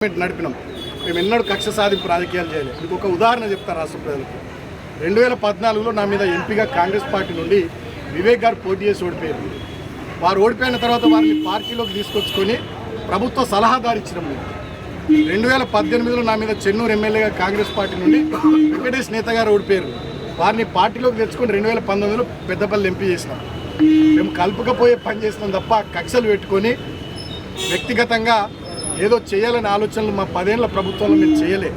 నడిపినాం. మేము ఎన్నడూ కక్ష సాధింపు రాజకీయాలు చేయలేదు. మీకు ఒక ఉదాహరణ చెప్తాను రాష్ట్ర ప్రజలకు. 2014లో నా మీద ఎంపీగా కాంగ్రెస్ పార్టీ నుండి వివేక్ గారు పోటీ చేసి ఓడిపోయారు. వారు ఓడిపోయిన తర్వాత వారిని పార్టీలోకి తీసుకొచ్చుకొని ప్రభుత్వ సలహాదారు ఇచ్చినాం. 2018లో నా మీద చెన్నూరు ఎమ్మెల్యేగా కాంగ్రెస్ పార్టీ నుండి వెంకటేష్ నేత గారు ఓడిపోయారు. వారిని పార్టీలోకి తెచ్చుకొని 2019లో పెద్దపల్లి ఎంపీ చేసినాం. మేము కలుపుకపోయే పని చేసినాం తప్ప కక్షలు పెట్టుకొని వ్యక్తిగతంగా ఏదో చేయాలనే ఆలోచనలు మా 10 ఏళ్ల ప్రభుత్వంలో మేము చేయలే.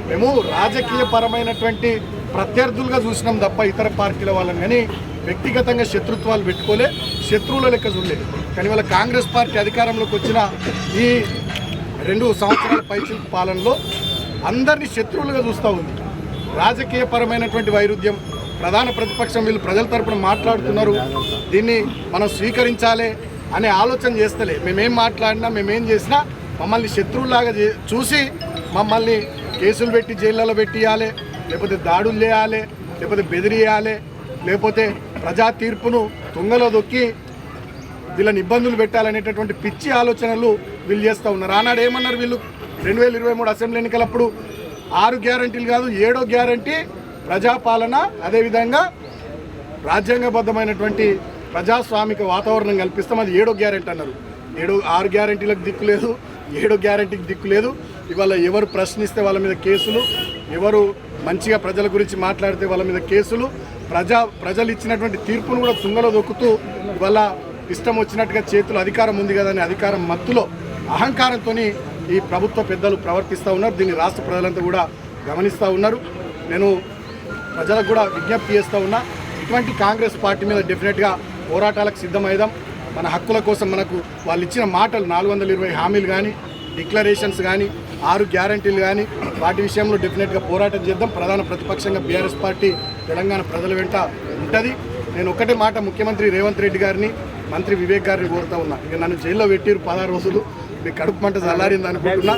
మేము రాజకీయపరమైనటువంటి ప్రత్యర్థులుగా చూసినాం తప్ప ఇతర పార్టీల వాళ్ళని కానీ వ్యక్తిగతంగా శత్రుత్వాలు పెట్టుకోలే, శత్రువుల లెక్క చూడలేదు. కానీ వాళ్ళ కాంగ్రెస్ పార్టీ అధికారంలోకి వచ్చిన ఈ 2 సంవత్సరాల పైచిలుకు పాలనలో అందరినీ శత్రువులుగా చూస్తూ ఉంది. రాజకీయపరమైనటువంటి వైరుధ్యం, ప్రధాన ప్రతిపక్షం వీళ్ళు ప్రజల తరపున మాట్లాడుతున్నారు, దీన్ని మనం స్వీకరించాలి అనే ఆలోచన చేస్తలే. మేమేం మాట్లాడినా మేమేం చేసినా మమ్మల్ని శత్రువులాగా చూసి మమ్మల్ని కేసులు పెట్టి జైళ్ళలో పెట్టియాలి, లేకపోతే దాడులు చేయాలి, లేకపోతే బెదిరియాలి, లేకపోతే ప్రజా తీర్పును తుంగలో దొక్కి వీళ్ళని ఇబ్బందులు పెట్టాలనేటటువంటి పిచ్చి ఆలోచనలు వీళ్ళు చేస్తూ ఉన్నారు. ఆనాడు ఏమన్నారు వీళ్ళు 2023 అసెంబ్లీ ఎన్నికలప్పుడు 6 గ్యారంటీలు కాదు 7వ గ్యారంటీ ప్రజాపాలన, అదేవిధంగా రాజ్యాంగబద్ధమైనటువంటి ప్రజాస్వామిక వాతావరణం కల్పిస్తాం, అది 7వ గ్యారంటీ అన్నారు. 6 గ్యారంటీలకు దిక్కు లేదు, 7వ గ్యారంటీకి దిక్కు లేదు. ఇవాళ ఎవరు ప్రశ్నిస్తే వాళ్ళ మీద కేసులు, ఎవరు మంచిగా ప్రజల గురించి మాట్లాడితే వాళ్ళ మీద కేసులు, ప్రజలు ఇచ్చినటువంటి తీర్పును కూడా తుంగలో దొక్కుతూ ఇవాళ ఇష్టం వచ్చినట్టుగా చేతులు అధికారం ఉంది కదా అని అధికారం మత్తులో అహంకారంతో ఈ ప్రభుత్వ పెద్దలు ప్రవర్తిస్తూ ఉన్నారు. దీన్ని రాష్ట్ర ప్రజలంతా కూడా గమనిస్తూ ఉన్నారు. నేను ప్రజలకు కూడా విజ్ఞప్తి చేస్తూ ఉన్నా, ఇటువంటి కాంగ్రెస్ పార్టీ మీద డెఫినెట్గా పోరాటాలకు సిద్ధమైదాం. మన హక్కుల కోసం మనకు వాళ్ళు ఇచ్చిన మాటలు 420 హామీలు కానీ, డిక్లరేషన్స్ కానీ, 6 గ్యారంటీలు కానీ, వాటి విషయంలో డెఫినెట్గా పోరాటం చేద్దాం. ప్రధాన ప్రతిపక్షంగా బీఆర్ఎస్ పార్టీ తెలంగాణ ప్రజల వెంట ఉంటుంది. నేను ఒకటే మాట ముఖ్యమంత్రి రేవంత్ రెడ్డి గారిని, మంత్రి వివేక్ గారిని కోరుతూ ఉన్నా. ఇక నన్ను జైల్లో పెట్టిరు 16 రోజులు, మీ కడుపు మంట చల్లారింది అనుకుంటున్నా.